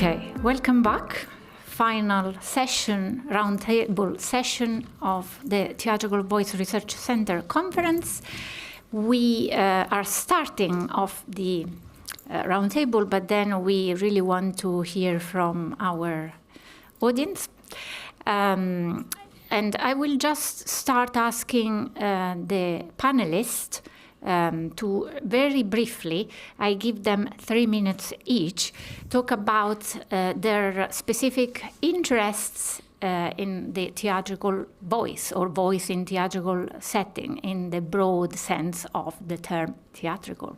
Okay, welcome back. Final session, roundtable session of the Theatrical Voice Research Center conference. We are starting off the roundtable, but then we really want to hear from our audience. And I will just start asking the panelists to very briefly, I give them 3 minutes each, talk about their specific interests in the theatrical voice or voice in theatrical setting in the broad sense of the term theatrical.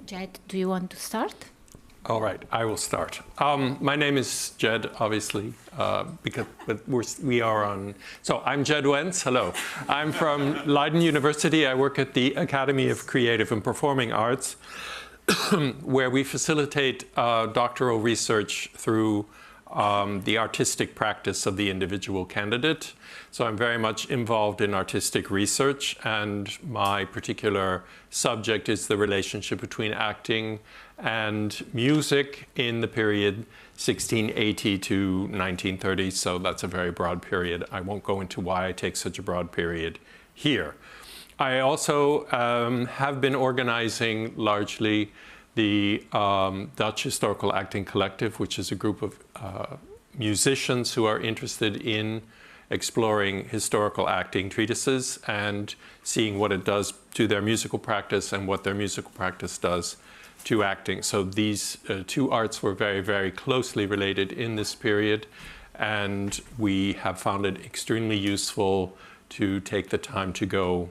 Jed, do you want to start? All right, I will start. My name is Jed, obviously, we are on. So I'm Jed Wentz. Hello. I'm from Leiden University. I work at the Academy of Creative and Performing Arts, where we facilitate doctoral research through the artistic practice of the individual candidate. So I'm very much involved in artistic research, and my particular subject is the relationship between acting and music in the period 1680 to 1930. So that's a very broad period. I won't go into why I take such a broad period here. I also have been organizing largely the Dutch Historical Acting Collective, which is a group of musicians who are interested in exploring historical acting treatises and seeing what it does to their musical practice and what their musical practice does to acting. So these two arts were very, very closely related in this period, and we have found it extremely useful to take the time to go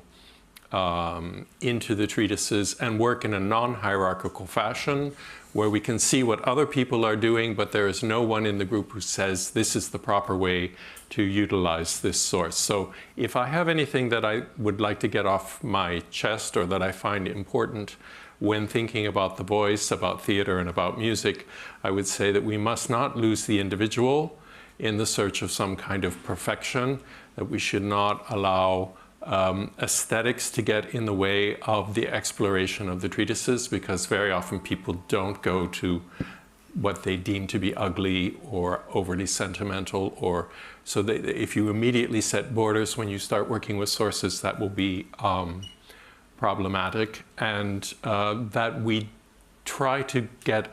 into the treatises and work in a non-hierarchical fashion where we can see what other people are doing, but there is no one in the group who says this is the proper way to utilize this source. So if I have anything that I would like to get off my chest or that I find important when thinking about the voice, about theater, and about music, I would say that we must not lose the individual in the search of some kind of perfection, that we should not allow aesthetics to get in the way of the exploration of the treatises, because very often people don't go to what they deem to be ugly or overly sentimental, or so that if you immediately set borders when you start working with sources, that will be problematic, and that we try to get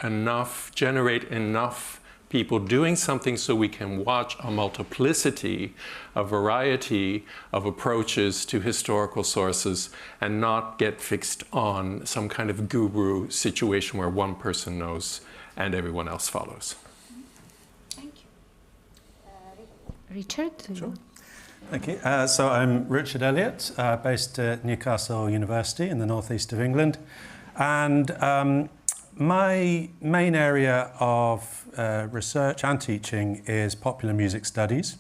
generate enough people doing something so we can watch a multiplicity, a variety of approaches to historical sources and not get fixed on some kind of guru situation where one person knows and everyone else follows. Thank you. Richard? Sure. Thank you. So I'm Richard Elliott, based at Newcastle University in the northeast of England. And my main area of research and teaching is popular music studies.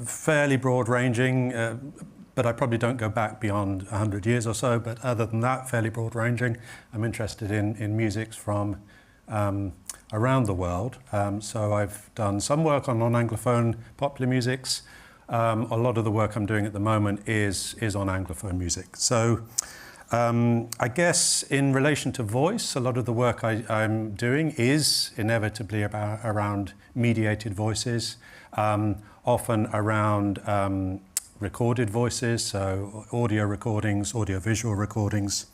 Fairly broad-ranging, but I probably don't go back beyond 100 years or so. But other than that, fairly broad-ranging. I'm interested in musics from around the world. So I've done some work on non-Anglophone popular musics. A lot of the work I'm doing at the moment is on Anglophone music. So I guess in relation to voice, a lot of the work I'm doing is inevitably around mediated voices, often around recorded voices, so audio recordings, audio-visual recordings.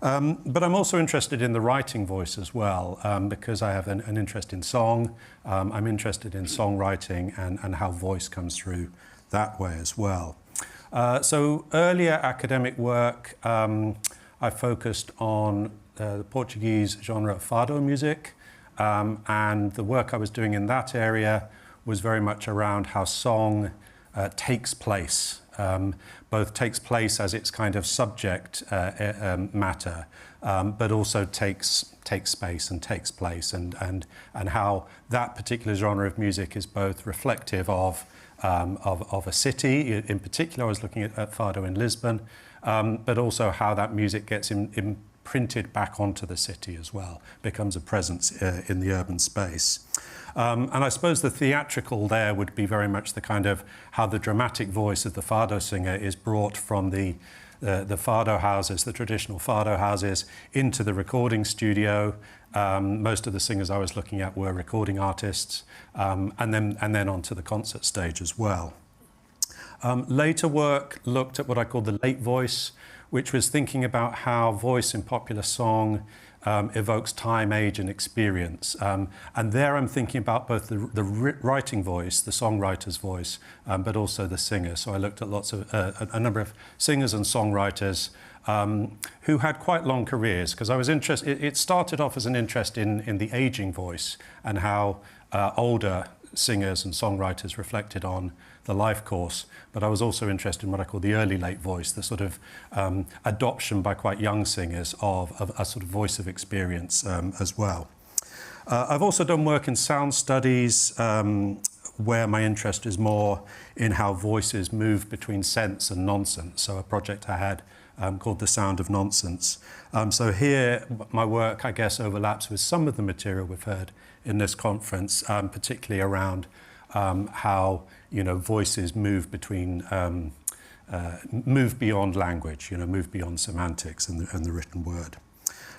But I'm also interested in the writing voice as well, because I have an interest in song. I'm interested in songwriting and how voice comes through that way as well. So earlier academic work, I focused on the Portuguese genre of fado music, and the work I was doing in that area was very much around how song takes place, both takes place as its kind of subject matter, but also takes space and takes place, and how that particular genre of music is both reflective of a city. In particular, I was looking at fado in Lisbon, but also how that music gets imprinted back onto the city as well, becomes a presence in the urban space. And I suppose the theatrical there would be very much the kind of how the dramatic voice of the fado singer is brought from the the fado houses, the traditional fado houses, into the recording studio. Most of the singers I was looking at were recording artists, and then onto the concert stage as well. Later work looked at what I called the late voice, which was thinking about how voice in popular song evokes time, age, and experience. And there I'm thinking about both the writing voice, the songwriter's voice, but also the singer. So I looked at lots of a number of singers and songwriters who had quite long careers, because I was interested. It started off as an interest in the aging voice and how older singers and songwriters reflected on the life course, but I was also interested in what I call the early late voice, the sort of adoption by quite young singers of a sort of voice of experience as well. I've also done work in sound studies where my interest is more in how voices move between sense and nonsense. So a project I had called The Sound of Nonsense. So here my work, I guess, overlaps with some of the material we've heard in this conference, particularly around how voices move between, move beyond language, move beyond semantics and the written word.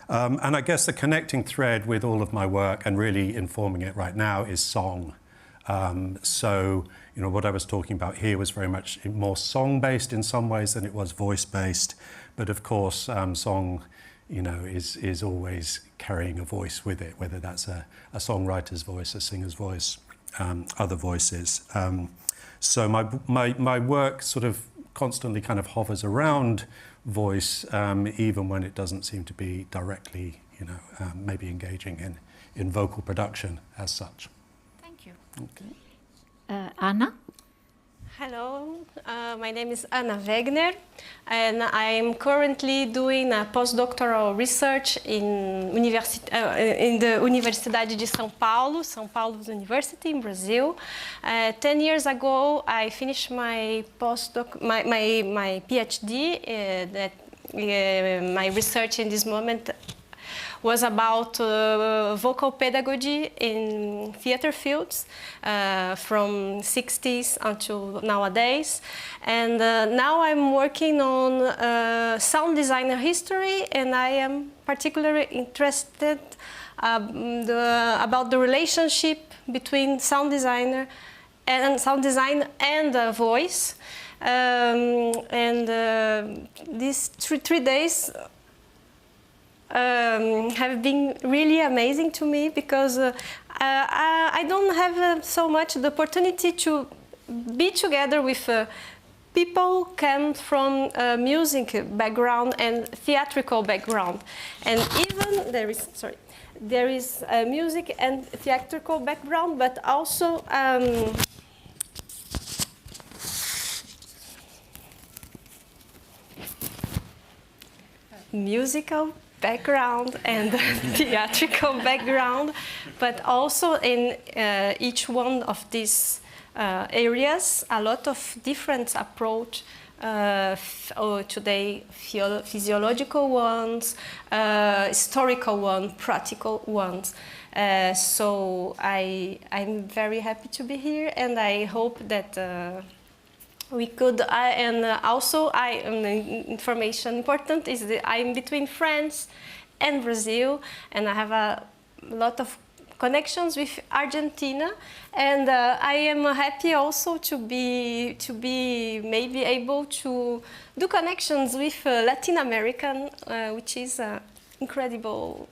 And I guess the connecting thread with all of my work and really informing it right now is song. So what I was talking about here was very much more song-based in some ways than it was voice-based. But of course, song, is always carrying a voice with it, whether that's a songwriter's voice, a singer's voice, other voices. So my work sort of constantly kind of hovers around voice, even when it doesn't seem to be directly, maybe engaging in vocal production as such. Thank you. Okay. Anna? Hello, my name is Anna Wegner, and I'm currently doing a postdoctoral research in the Universidade de São Paulo, São Paulo's University in Brazil. 10 years ago, I finished my postdoc, my PhD. My research in this moment was about vocal pedagogy in theater fields from 60s until nowadays. And now I'm working on sound designer history, and I am particularly interested about the relationship between sound design and voice. These three days have been really amazing to me, because I don't have so much the opportunity to be together with people come from music background and theatrical background, and even there is music and theatrical background, but also musical background and theatrical background, but also in each one of these areas, a lot of different approach. Today, physiological ones, historical ones, practical ones. So I'm very happy to be here, and I hope that we could, information important is that I'm between France and Brazil, and I have a lot of connections with Argentina, and I am happy also to be maybe able to do connections with Latin American, which is an incredible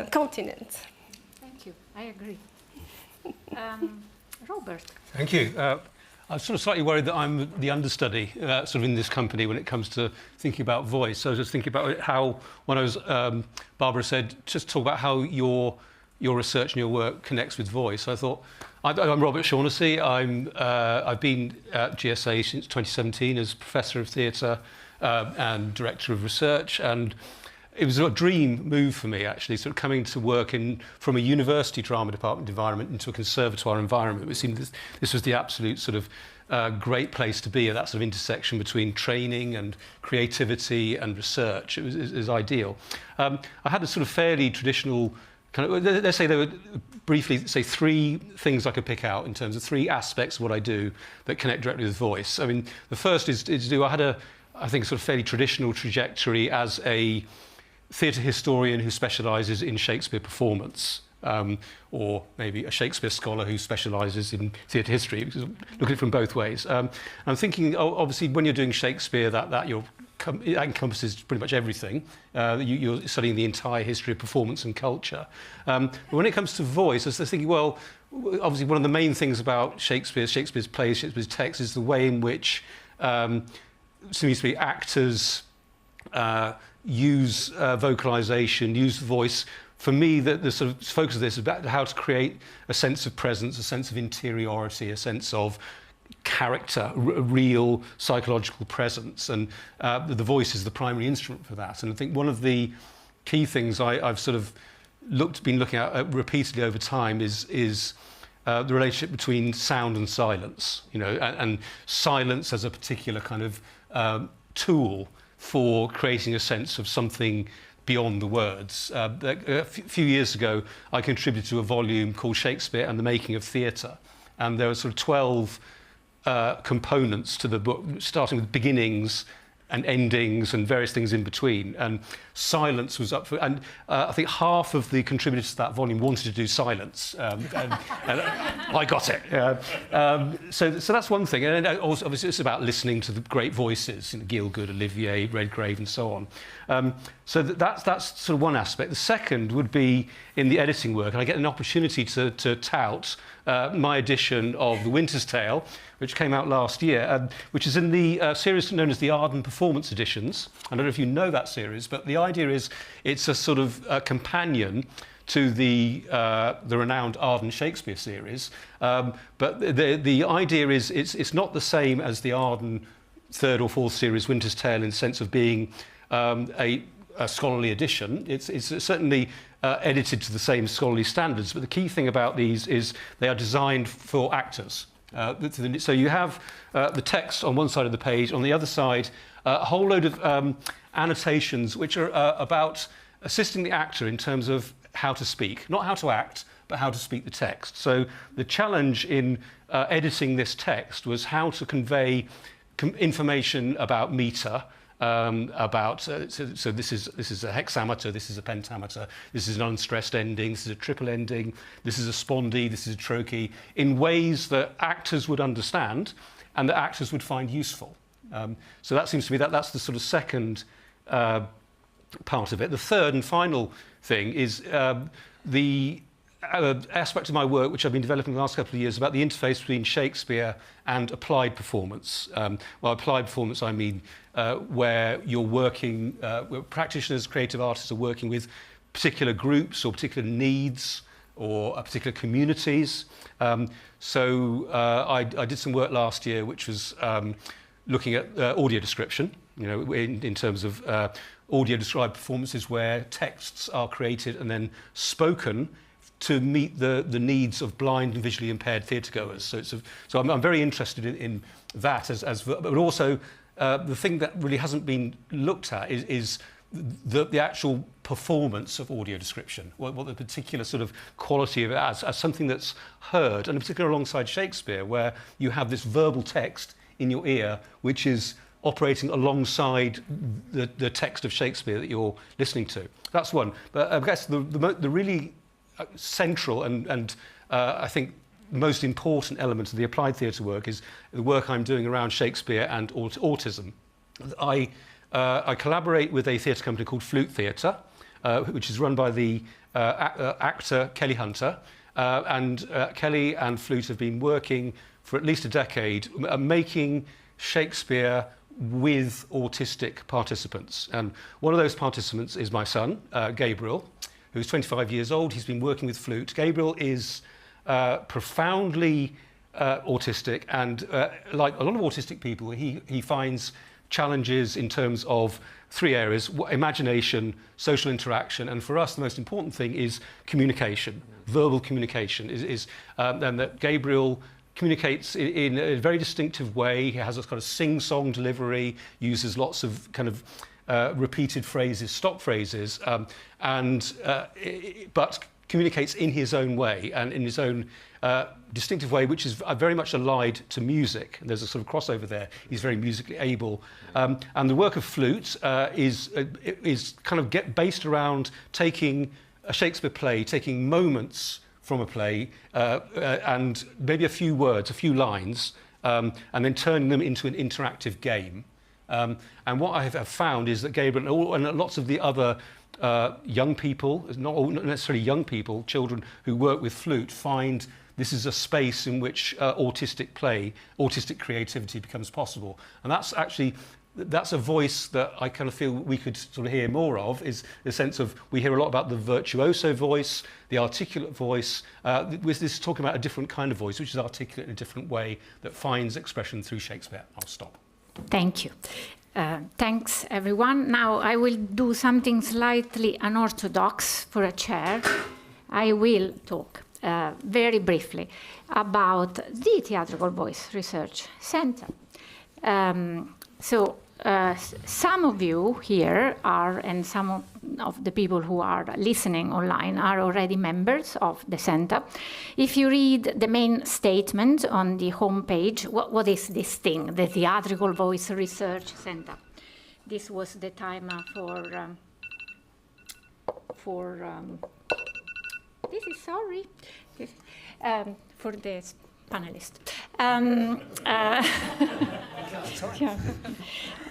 continent. Thank you. I agree. Robert. Thank you. I'm sort of slightly worried that I'm the understudy sort of in this company when it comes to thinking about voice. So I was just thinking about how, when I was, Barbara said, just talk about how your research and your work connects with voice. I thought, I'm Robert Shaughnessy. I've been at GSA since 2017 as Professor of Theatre and Director of Research, and it was a dream move for me, actually, sort of coming to work from a university drama department environment into a conservatoire environment. It seemed this was the absolute sort of great place to be, at that sort of intersection between training and creativity and research. It was ideal. I had a sort of fairly traditional kind of, let's say there were briefly, say, three things I could pick out in terms of three aspects of what I do that connect directly with voice. I mean, the first is to do, I think, sort of fairly traditional trajectory as a theatre historian who specialises in Shakespeare performance, or maybe a Shakespeare scholar who specialises in theatre history. Look at it from both ways. I'm thinking, obviously, when you're doing Shakespeare, that encompasses pretty much everything. You're studying the entire history of performance and culture. But when it comes to voice, I was thinking, well, obviously, one of the main things about Shakespeare's plays, Shakespeare's text, is the way in which seems to be actors use vocalization, use voice. For me, the sort of focus of this is about how to create a sense of presence, a sense of interiority, a sense of character, real psychological presence, and the voice is the primary instrument for that. And I think one of the key things I've sort of been looking at repeatedly over time is the relationship between sound and silence, and silence as a particular kind of tool for creating a sense of something beyond the words. A few years ago, I contributed to a volume called Shakespeare and the Making of Theatre, and there were sort of 12 components to the book, starting with beginnings and endings and various things in between. And silence was up for, and I think half of the contributors to that volume wanted to do silence, and I got it. So that's one thing. And also, obviously, it's about listening to the great voices, Gielgud, Olivier, Redgrave, and so on. So that's sort of one aspect. The second would be in the editing work, and I get an opportunity to tout my edition of The Winter's Tale, which came out last year, which is in the series known as the Arden Performance Editions. I don't know if you know that series, but the idea is it's a sort of companion to the renowned Arden Shakespeare series. But the idea is it's not the same as the Arden third or fourth series, Winter's Tale, in the sense of being a scholarly edition. It's certainly edited to the same scholarly standards, but the key thing about these is they are designed for actors. So you have the text on one side of the page, on the other side a whole load of annotations which are about assisting the actor in terms of how to speak, not how to act, but how to speak the text. So the challenge in editing this text was how to convey information about meter, so this is a hexameter, this is a pentameter, this is an unstressed ending, this is a triple ending, this is a spondee, this is a trochee, in ways that actors would understand and that actors would find useful. So that seems to me that's the sort of second part of it. The third and final thing is the aspect of my work which I've been developing the last couple of years about the interface between Shakespeare and applied performance. Well, applied performance, I mean where you're working, where practitioners, creative artists are working with particular groups or particular needs or particular communities. So I did some work last year which was looking at audio description, in terms of audio described performances where texts are created and then spoken to meet the needs of blind and visually impaired theatregoers. So I'm very interested in that, but also the thing that really hasn't been looked at is the actual performance of audio description, what the particular sort of quality of it as something that's heard, and in particular alongside Shakespeare, where you have this verbal text in your ear, which is operating alongside the text of Shakespeare that you're listening to. That's one. But I guess the really central and I think most important element of the applied theatre work is the work I'm doing around Shakespeare and autism. I collaborate with a theatre company called Flute Theatre, which is run by the actor Kelly Hunter, and Kelly and Flute have been working for at least a decade making Shakespeare with autistic participants. And one of those participants is my son, Gabriel, who's 25 years old. He's been working with Flute. Gabriel is profoundly autistic, and like a lot of autistic people, he finds challenges in terms of three areas: imagination, social interaction, and for us the most important thing is communication, verbal communication. And that Gabriel communicates in a very distinctive way. He has a kind of sing-song delivery, uses lots of kind of repeated phrases, stop phrases, but communicates in his own way and in his own distinctive way, which is very much allied to music. And there's a sort of crossover there. He's very musically able. And the work of flute is kind of based around taking a Shakespeare play, taking moments from a play and maybe a few words, a few lines, and then turning them into an interactive game. And what I have found is that Gabriel and lots of the other young people, not necessarily young people, children who work with flute, find this is a space in which autistic play, autistic creativity becomes possible. And that's a voice that I kind of feel we could sort of hear more of, is the sense of, we hear a lot about the virtuoso voice, the articulate voice. This is talking about a different kind of voice, which is articulate in a different way, that finds expression through Shakespeare. I'll stop. Thank you. Thanks, everyone. Now I will do something slightly unorthodox for a chair. I will talk very briefly about the Theatrical Voice Research Center. Some of you here are, and some of the people who are listening online are already members of the center. If you read the main statement on the homepage, what is this thing, the Theatrical Voice Research Center? This was the timer for the panelist.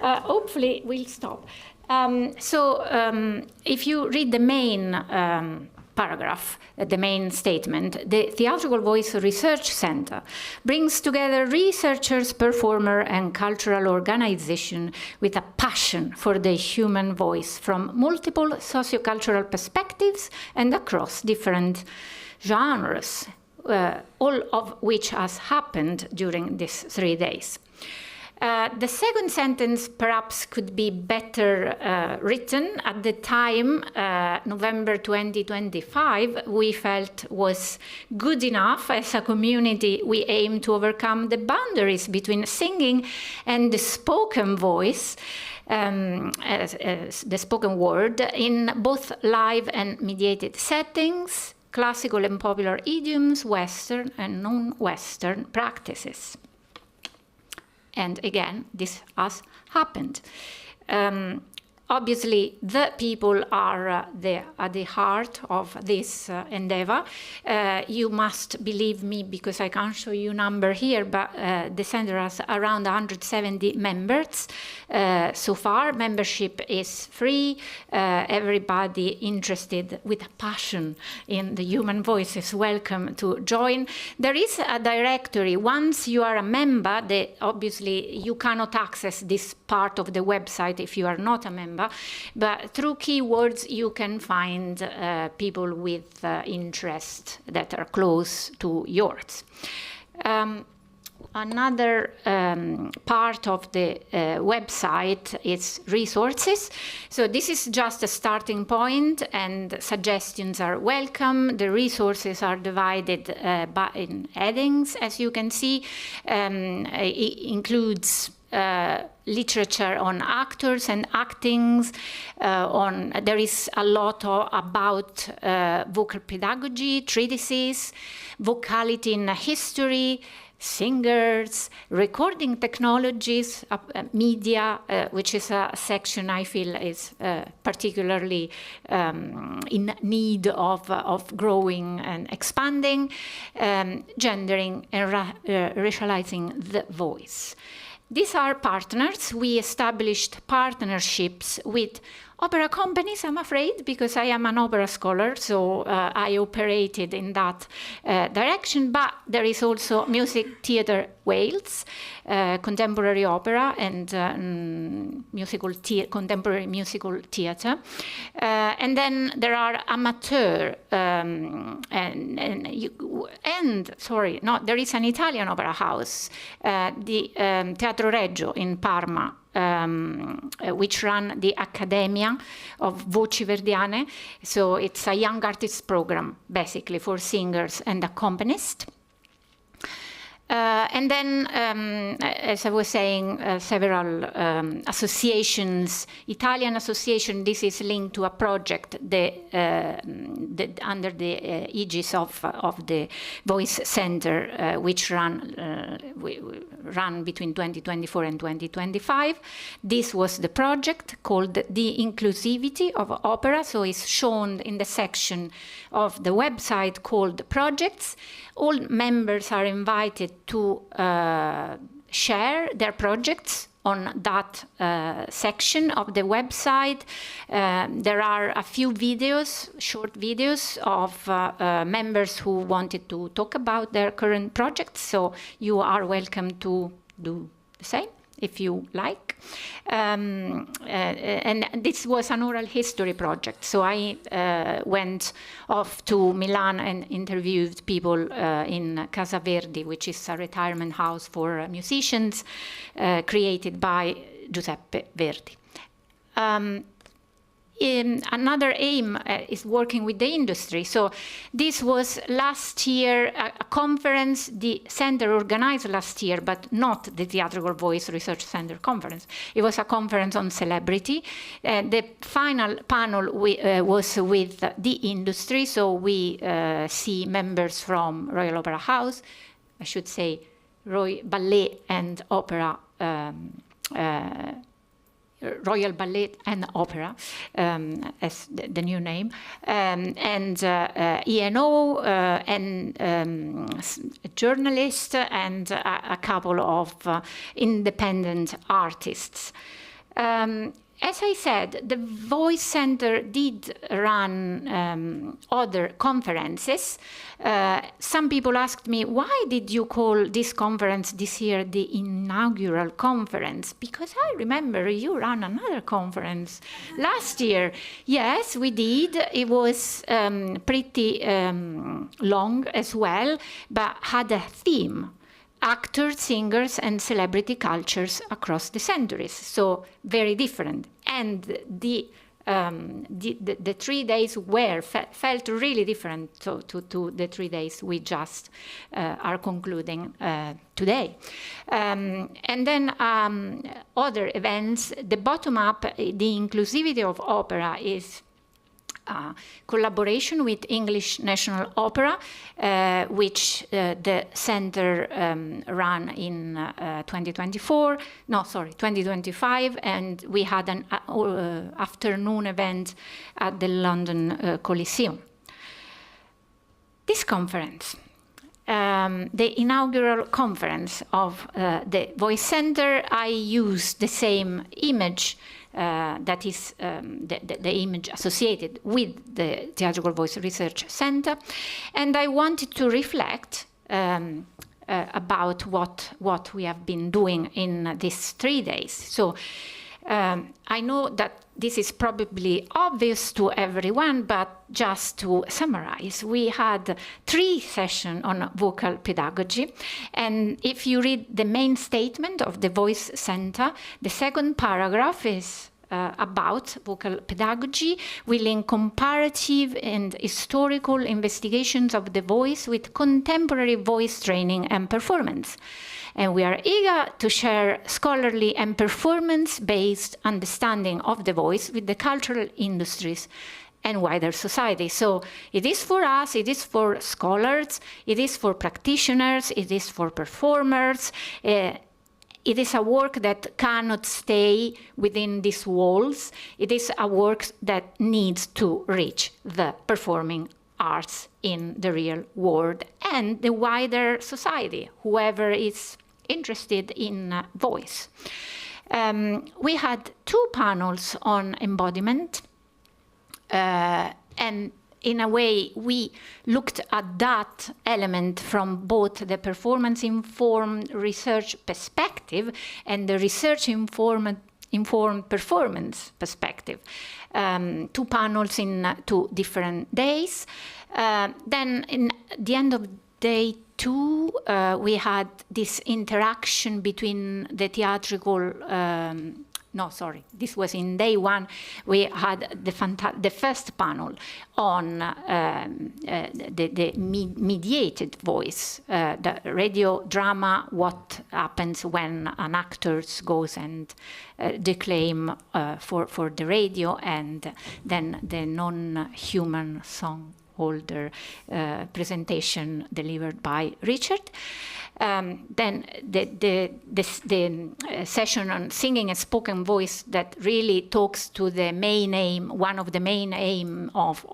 Hopefully we'll stop. If you read the main paragraph, the main statement, the Theatrical Voice Research Center brings together researchers, performers, and cultural organizations with a passion for the human voice from multiple sociocultural perspectives and across different genres, all of which has happened during these 3 days. The second sentence perhaps could be better written. At the time, November 2025, we felt was good enough. As a community, we aim to overcome the boundaries between singing and the spoken voice, the spoken word, in both live and mediated settings, classical and popular idioms, Western and non-Western practices. And again, this has happened. Obviously, the people are at the heart of this endeavor. You must believe me because I can't show you a number here, but the center has around 170 members so far. Membership is free. Everybody interested with a passion in the human voice is welcome to join. There is a directory. Once you are a member, obviously you cannot access this part of the website if you are not a member. But through keywords, you can find people with interest that are close to yours. Another part of the website is resources. So this is just a starting point, and suggestions are welcome. The resources are divided in headings, as you can see. It includes literature on actors and actings. There is a lot about vocal pedagogy, treatises, vocality in history, singers, recording technologies, media, which is a section I feel is particularly in need of growing and expanding, gendering and racializing the voice. These are partners. We established partnerships with opera companies, I'm afraid, because I am an opera scholar, so I operated in that direction. But there is also Music Theatre Wales, contemporary opera and contemporary musical theatre. And then there are amateur there is an Italian opera house, the Teatro Reggio in Parma, which run the Accademia of Voci Verdiane. So it's a young artists program, basically, for singers and accompanists. And then, as I was saying, several associations, Italian association, this is linked to a project under the aegis of the Voice Center, which ran between 2024 and 2025. This was the project called The Inclusivity of Opera, so it's shown in the section of the website called Projects. All members are invited to share their projects on that section of the website. There are a few videos, short videos of members who wanted to talk about their current projects, so you are welcome to do the same if you like. And this was an oral history project, so I went off to Milan and interviewed people in Casa Verdi, which is a retirement house for musicians created by Giuseppe Verdi. Another aim is working with the industry. So this was last year a conference the center organized last year, but not the Theatrical Voice Research Center conference. It was a conference on celebrity. The final panel was with the industry. So we see members from Royal Opera House, I should say Royal Ballet and Opera, Royal Ballet and Opera, as the new name, and ENO, and a journalist, and a couple of independent artists. As I said, the Voice Center did run other conferences. Some people asked me, why did you call this conference this year the inaugural conference? Because I remember you ran another conference last year. Yes, we did. It was pretty long as well, but had a theme. Actors, singers, and celebrity cultures across the centuries. So very different. And the 3 days felt really different to the 3 days we just are concluding today. And then other events, the bottom-up, the inclusivity of opera is collaboration with English National Opera, which the center ran in 2025, and we had an afternoon event at the London Coliseum. This conference, the inaugural conference of the Voice Center, I used the same image that is the image associated with the Theatrical Voice Research Center. And I wanted to reflect about what we have been doing in these 3 days. So I know that this is probably obvious to everyone, but just to summarize, we had 3 sessions on vocal pedagogy. And if you read the main statement of the Voice Center, the second paragraph is about vocal pedagogy. We link comparative and historical investigations of the voice with contemporary voice training and performance. And we are eager to share scholarly and performance-based understanding of the voice with the cultural industries and wider society. So it is for us, it is for scholars, it is for practitioners, it is for performers. It is a work that cannot stay within these walls. It is a work that needs to reach the performing arts in the real world and the wider society, whoever is interested in voice. We had 2 panels on embodiment, and in a way, we looked at that element from both the performance-informed research perspective and the research-informed performance perspective. 2 panels in 2 different days. Then, in the end of day 2, we had this interaction between the theatrical no, sorry, this was in day one. We had the first panel on the mediated voice, the radio drama, what happens when an actor goes and declaim for the radio, and then the non-human song holder presentation delivered by Richard. Then the session on singing a spoken voice that really talks to the main aim, one of the main aims of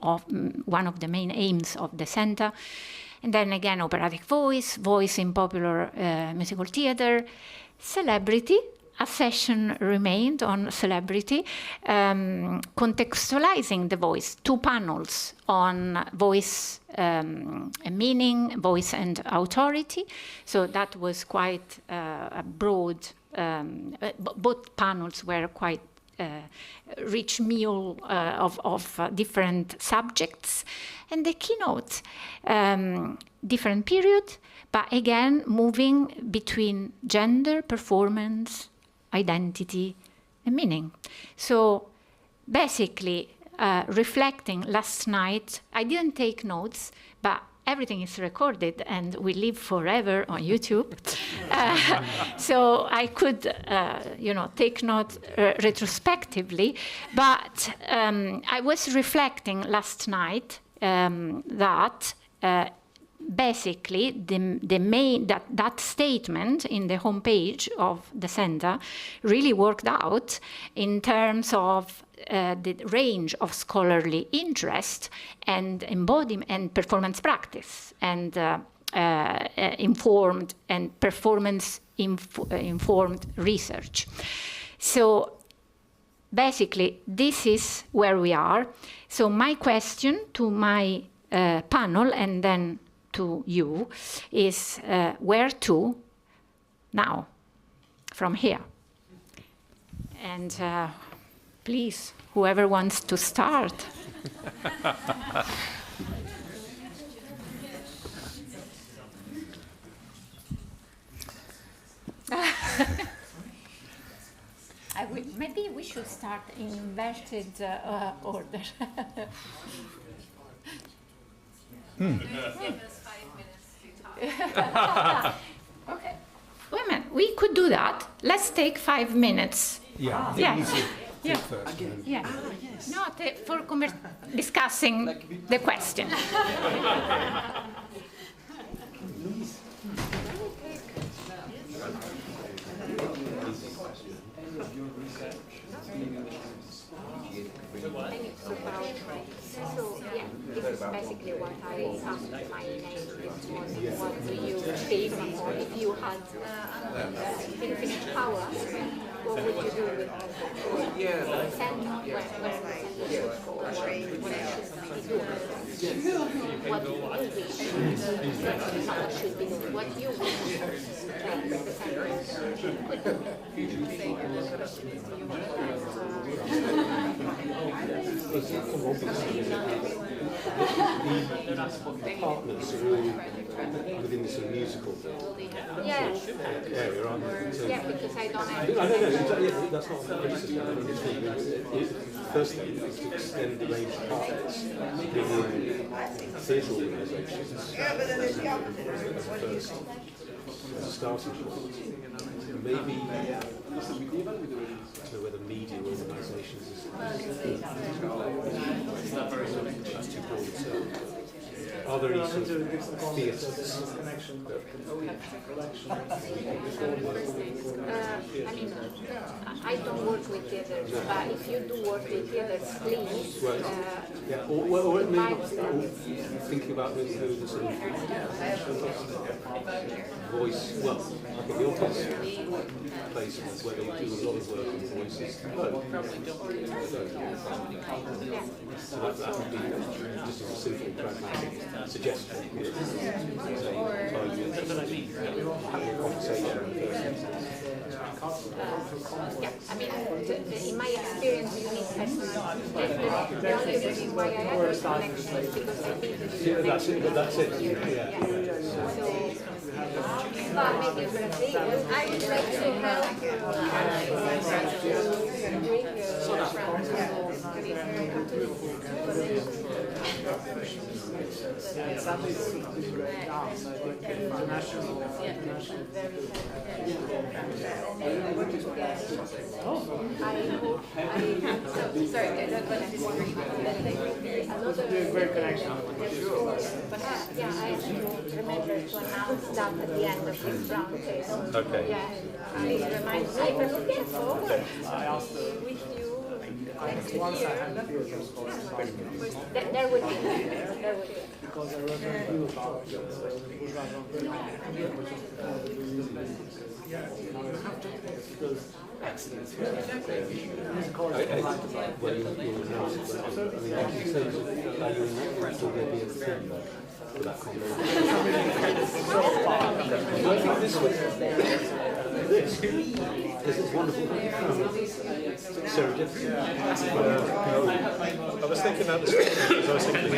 the center. And then again, operatic voice in popular musical theater, celebrity. A session remained on celebrity, contextualizing the voice, 2 panels on voice meaning, voice and authority. So that was quite a broad, both panels were quite rich meal of different subjects. And the keynote, different period, but again, moving between gender, performance, identity, and meaning. So basically, reflecting last night, I didn't take notes, but everything is recorded and we live forever on YouTube. So I could, take notes retrospectively, but I was reflecting last night that basically the main that statement in the homepage of the center really worked out in terms of the range of scholarly interest and embodiment and performance practice and informed and performance informed research. So basically this is where we are. So my question to my panel and then to you is where to now from here? And please, whoever wants to start. Maybe we should start in inverted order. Okay. Wait a minute. We could do that. Let's take 5 minutes. Yeah. Yeah. Yeah. No, for discussing the question. So, yeah, this is basically what I asked my name this morning. What do you think? Or if you had infinite power, what would you do with the center? Where the center should go? What should be doing? What you wish power should be doing? What you wish the center could do? The partners are all within this sort of musical area, aren't they? So Yeah, because I don't have. no, that's not what I'm saying. First thing is to extend the range of partners within theatre organisations. First, as a starting point. Maybe I don't know whether media organisations is too broad a term. Are there any sort of theatres? I don't work with theatres, but if you do work with theatres, please. Or maybe thinking about the sort of voice, well, I think the obvious place where they do a lot of work on voices. So that would be just a simple pragmatic suggestion. Having a conversation. In my experience, you need personality. The only reason why I have this connection is because I think That's it. I would like to help Great connection. Yeah, I remember to announce that at the end of this roundtable. Okay. Yeah, please remind me. I'm looking forward with you next year. There will be. There will be. Because I wrote a review about bourgeois Well, you'll announce it. I mean, like you say, you'll announce will there be a theme for that combination? I think this is wonderful serendipity. I was thinking that this morning, because I was thinking,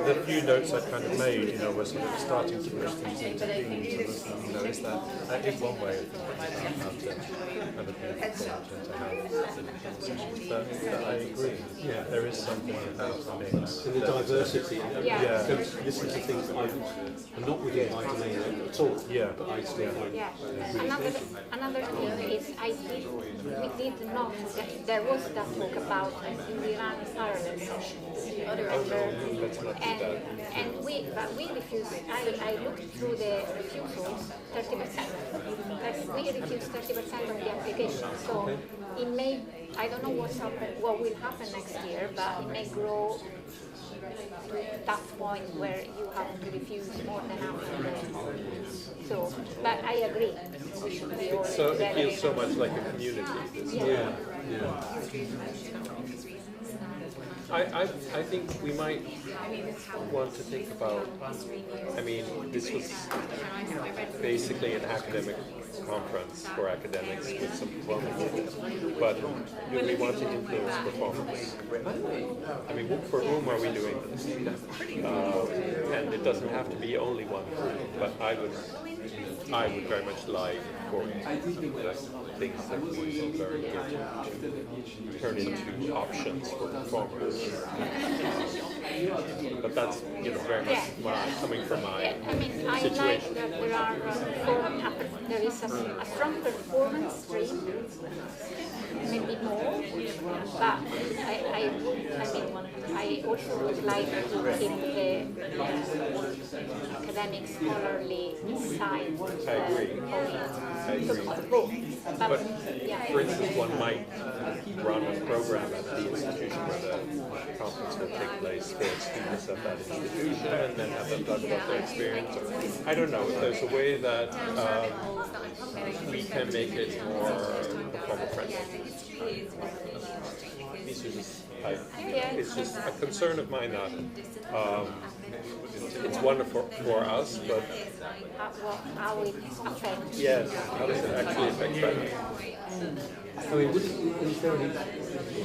the few notes I kind of made, were sort of starting to push things into themes, and is that is one way of thinking about how to have a beautiful and to have conversations. But I agree, there is something about the mix. And the diversity. Yeah. Listen to things that I'm not within my domain at all. Yeah. But I still find. Yeah. Another thing is we did not, there was that talk about in the Iran parallel sessions, and we refused. I looked through the refusals, 30%. We refused 30% of the application. So it may, I don't know what will happen next year, but it may grow to that point where you have to refuse more than half of the. So, but I agree. We should be all So it together. feels so much like a community. I think we might want to think about, this was basically an academic conference for academics with some performance, but do we want to influence performance? For whom are we doing this? And it doesn't have to be only one group, but I would very much like for the things that we are very good to turn into options for performers. But that's very much coming from my I situation. like that there is a strong performance stream, maybe more, but I also would like to keep the academic scholarly side I agree. both. But for instance, one might run a program at the institution where the conference will take place for students at that institution, and then have them talk about their experience. Or, I don't know if there's a way that we can make it more performer friendly. These are just, it's just a concern of mine that it's wonderful for us, but How it affects. yes, how does it actually affect them? Is there any,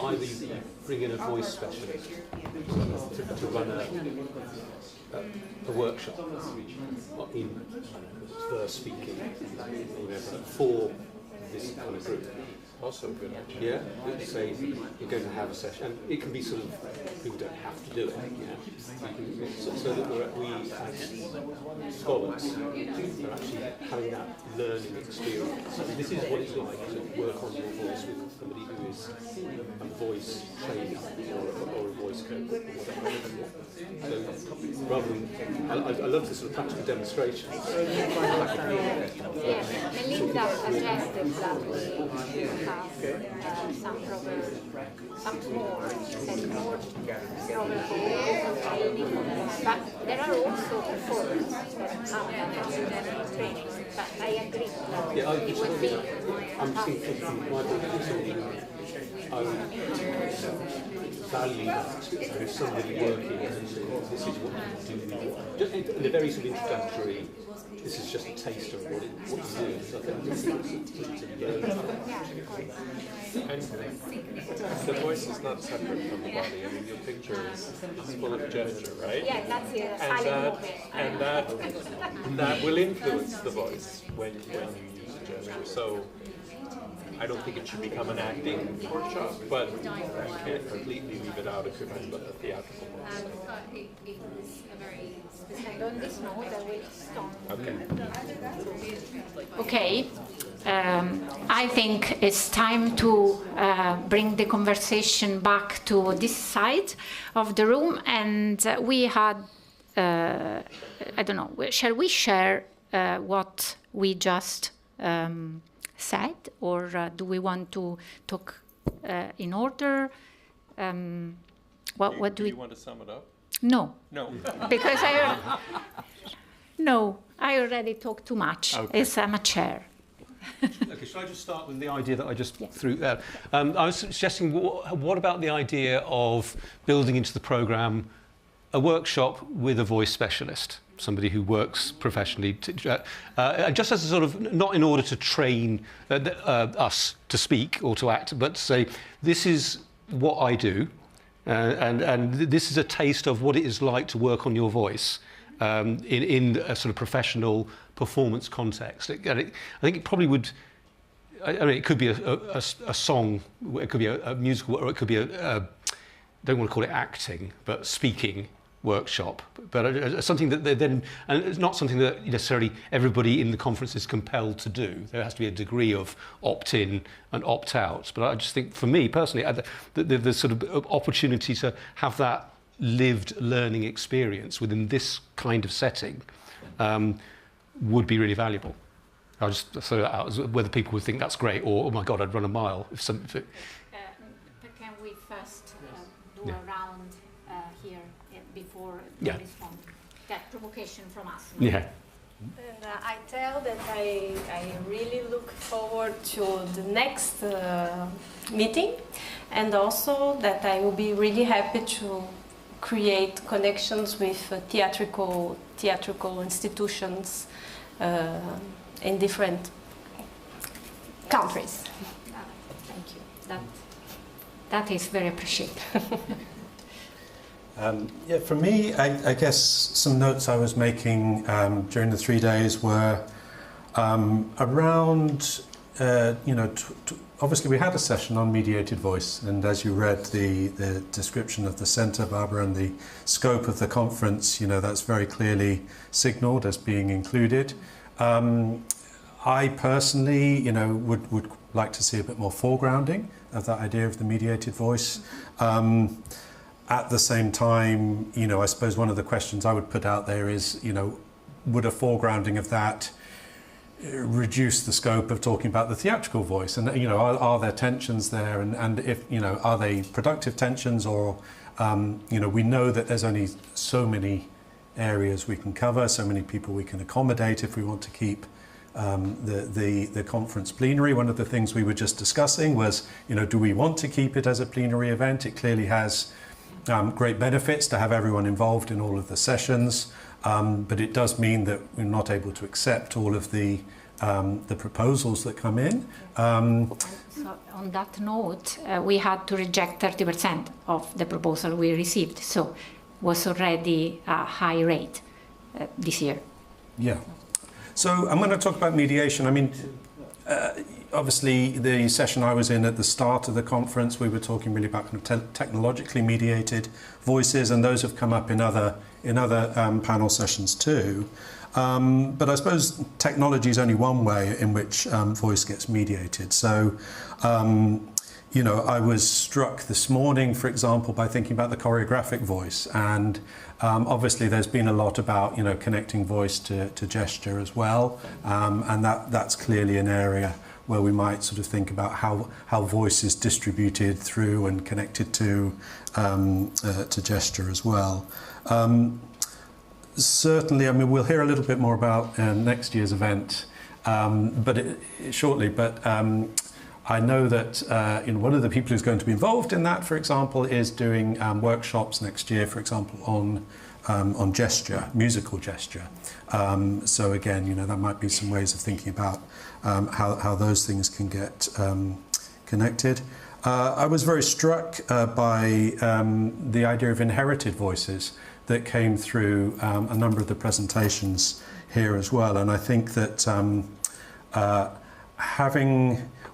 either you bring in a voice specialist to run a workshop in verse speaking, for this kind of group. Also good. Yeah, say you're going to have a session, and it can be sort of, people don't have to do it, so that we as scholars are actually having that learning experience. I mean, this is what it's like to work on your voice with somebody who is a voice trainer or a voice coach. So rather than, I love this sort of practical demonstration. Yes, Melinda suggested that we have some more training, but there are also performers that have training. But I agree that it would be. I'm thinking from my point of view, I would value that if somebody working and saying, this is what you do, just in a very sort of introductory, this is just a taster of what you do. So I think it's And the voice is not separate from the body. Your picture is full of gesture, right? Yeah, that's it. And that will influence the voice when you use gesture. So I don't think it should become an acting workshop, but you can't completely leave it out if you're talking about the theatrical works. On this note, I will stop. Okay. Okay. I think it's time to bring the conversation back to this side of the room, and we had, I don't know, shall we share what we just said, or do we want to talk in order? What do we? You want to sum it up? No. No. Because I already talked too much. Okay. I'm a chair. Okay, shall I just start with the idea that I just threw there? I was suggesting, what about the idea of building into the programme a workshop with a voice specialist, somebody who works professionally, just as a sort of, not in order to train us to speak or to act, but to say, this is what I do, and this is a taste of what it is like to work on your voice in a sort of professional performance context. I think it probably would. I mean, it could be a song, it could be a musical, or it could be a don't want to call it acting, but speaking workshop. But something that then, and it's not something that necessarily everybody in the conference is compelled to do. There has to be a degree of opt-in and opt-out. But I just think, for me personally, the sort of opportunity to have that lived learning experience within this kind of setting would be really valuable. I'll just throw that out as whether people would think that's great, or oh my God, I'd run a mile. If But can we first do a round here before we respond? That provocation from us. No? yeah. And I tell that I really look forward to the next meeting, and also that I will be really happy to create connections with theatrical institutions in different countries. Thank you. That is very appreciated. For me, I guess some notes I was making during the 3 days were around, obviously we had a session on mediated voice, and as you read the description of the centre, Barbara, and the scope of the conference, that's very clearly signalled as being included. I personally, would like to see a bit more foregrounding of that idea of the mediated voice. At the same time, I suppose one of the questions I would put out there is, would a foregrounding of that reduce the scope of talking about the theatrical voice? And, are there tensions there? And if, are they productive tensions, or, we know that there's only so many areas we can cover, so many people we can accommodate if we want to keep the conference plenary. One of the things we were just discussing was, do we want to keep it as a plenary event? It clearly has great benefits to have everyone involved in all of the sessions, but it does mean that we're not able to accept all of the proposals that come in. So on that note, we had to reject 30% of the proposal we received, so was already a high rate this year. Yeah. So I'm going to talk about mediation. I mean, obviously the session I was in at the start of the conference, we were talking really about kind of technologically mediated voices, and those have come up in other panel sessions too. But I suppose technology is only one way in which voice gets mediated. So, I was struck this morning, for example, by thinking about the choreographic voice, and obviously there's been a lot about connecting voice to gesture as well, and that's clearly an area where we might sort of think about how voice is distributed through and connected to gesture as well. Certainly, I mean, we'll hear a little bit more about next year's event, shortly. But I know that one of the people who's going to be involved in that, for example, is doing workshops next year, for example, on gesture, musical gesture. So again, that might be some ways of thinking about how those things can get connected. I was very struck by the idea of inherited voices that came through a number of the presentations here as well. And I think that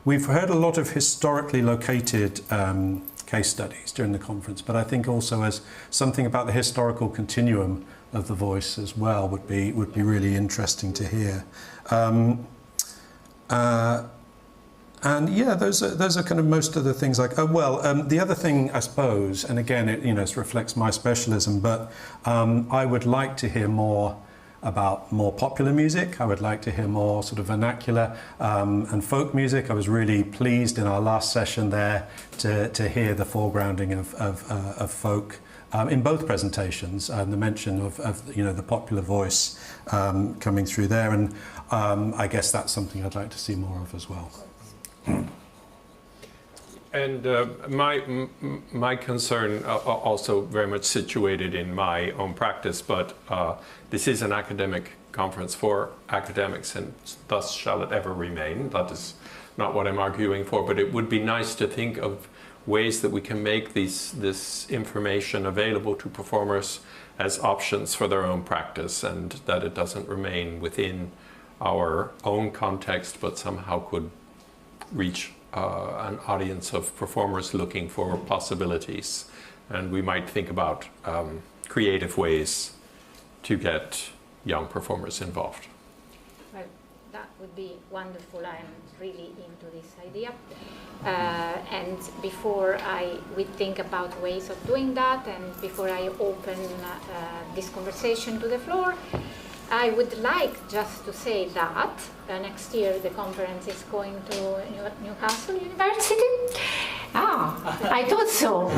we've heard a lot of historically located case studies during the conference, but I think also as something about the historical continuum of the voice as well would be really interesting to hear. And yeah, those are kind of most of the things. Like, the other thing, I suppose, and again, it reflects my specialism, but I would like to hear more about more popular music. I would like to hear more sort of vernacular and folk music. I was really pleased in our last session there to hear the foregrounding of folk in both presentations, the mention of the popular voice coming through there, and I guess that's something I'd like to see more of as well. And my concern also very much situated in my own practice, but this is an academic conference for academics, and thus shall it ever remain. That is not what I'm arguing for, but it would be nice to think of ways that we can make this information available to performers as options for their own practice, and that it doesn't remain within our own context, but somehow could reach an audience of performers looking for possibilities. And we might think about creative ways to get young performers involved. Well, that would be wonderful. I am really into this idea. And before we think about ways of doing that, and before I open this conversation to the floor, I would like just to say that next year the conference is going to Newcastle University. I thought so.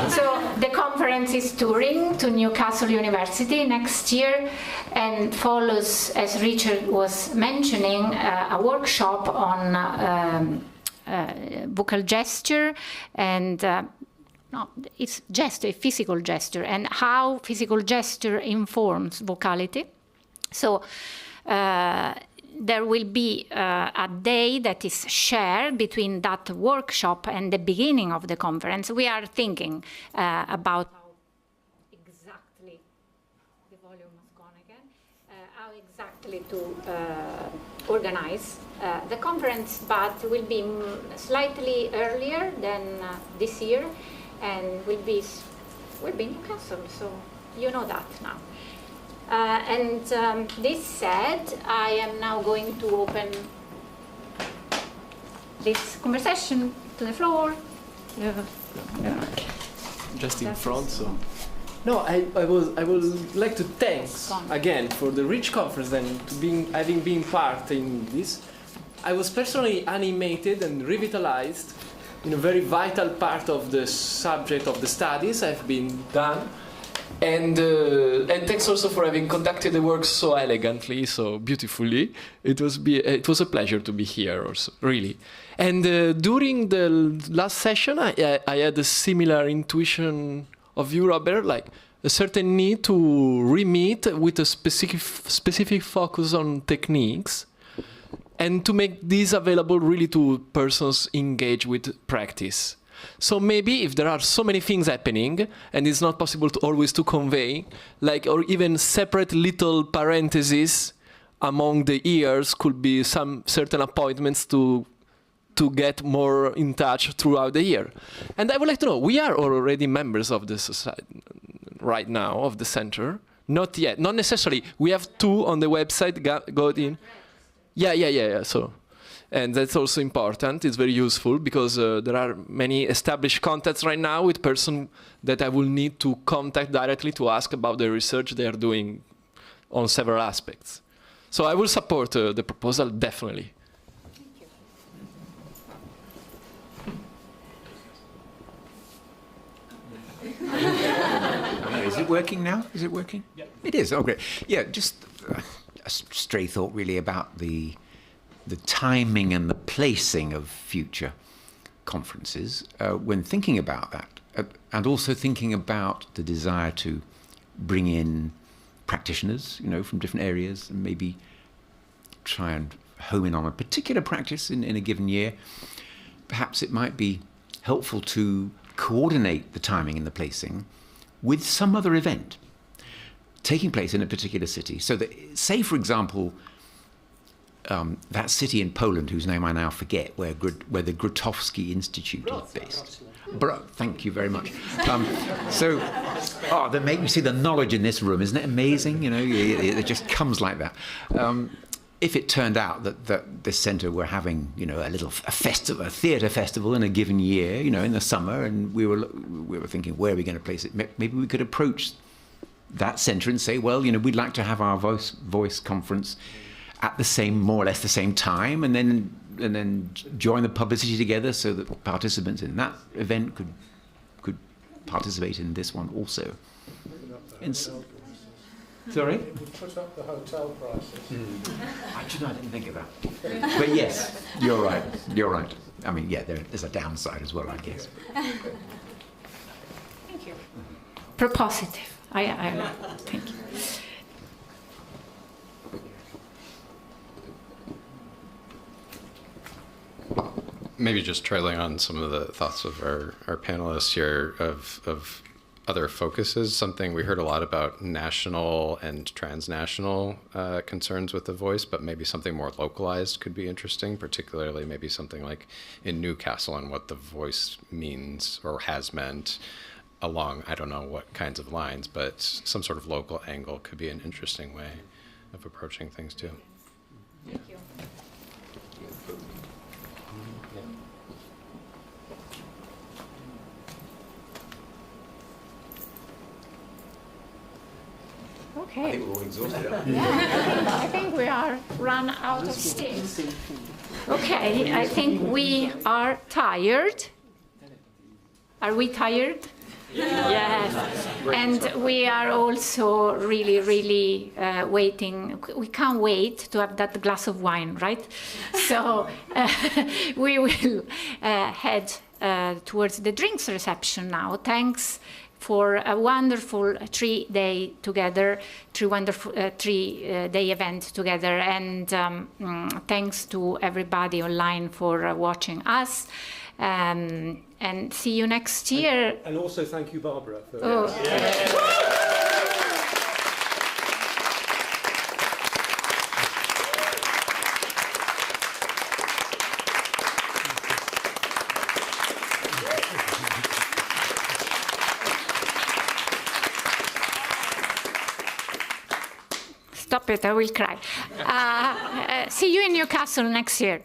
So the conference is touring to Newcastle University next year and follows, as Richard was mentioning, a workshop on vocal gesture and it's gesture, physical gesture, and how physical gesture informs vocality. So there will be a day that is shared between that workshop and the beginning of the conference. We are thinking about how exactly, the volume has gone again, how exactly to organize the conference, but will be slightly earlier than this year, and will be Newcastle, so you know that now. This said, I am now going to open this conversation to the floor. Just in front, so. No, I would like to thank again for the rich conference and having been part in this. I was personally animated and revitalized in a very vital part of the subject of the studies I've been done. And thanks also for having conducted the work so elegantly, so beautifully. It was a pleasure to be here also, really. And during the last session, I had a similar intuition of you, Robert, like a certain need to re-meet with a specific focus on techniques and to make these available really to persons engaged with practice. So maybe if there are so many things happening and it's not possible to always to convey, like, or even separate little parentheses among the years could be some certain appointments to get more in touch throughout the year. And I would like to know, we are already members of the society right now, of the center. Not yet, not necessarily. We have 2 on the website, got in. Yeah, so. And that's also important. It's very useful because there are many established contacts right now with persons that I will need to contact directly to ask about the research they are doing on several aspects. So I will support the proposal, definitely. Is it working now? Is it working? Yeah. It is. Oh, great. Yeah, just a stray thought really about the timing and the placing of future conferences when thinking about that, and also thinking about the desire to bring in practitioners, from different areas, and maybe try and home in on a particular practice in a given year. Perhaps it might be helpful to coordinate the timing and the placing with some other event taking place in a particular city. So that, say, for example, that city in Poland, whose name I now forget, where the Grotowski Institute is based. Thank you very much. They make me see the knowledge in this room. Isn't it amazing? You know, it just comes like that. If it turned out that this centre were having, you know, a theatre festival in a given year, you know, in the summer, and we were thinking, where are we going to place it? Maybe we could approach that centre and say, well, you know, we'd like to have our voice conference at more or less the same time, and then join the publicity together so that participants in that event could participate in this one also. Sorry? It would put up the hotel prices. Actually, I didn't think of that. But yes, you're right. You're right. I mean, yeah, there's a downside as well, I guess. Thank you. Propositive. I thank you. Maybe just trailing on some of the thoughts of our panelists here of other focuses, something we heard a lot about national and transnational concerns with the voice, but maybe something more localized could be interesting, particularly maybe something like in Newcastle and what the voice means or has meant along, I don't know what kinds of lines, but some sort of local angle could be an interesting way of approaching things too. Thank you. Okay. I think we're all exhausted. I think we are run out of steam. Okay, I think we are tired. Are we tired? Yes. And we are also really, really waiting. We can't wait to have that glass of wine, right? So we will head towards the drinks reception now. Thanks for a wonderful three-day event together, and thanks to everybody online for watching us, and see you next year. And also thank you, Barbara. For Stop it, I will cry. See you in Newcastle next year.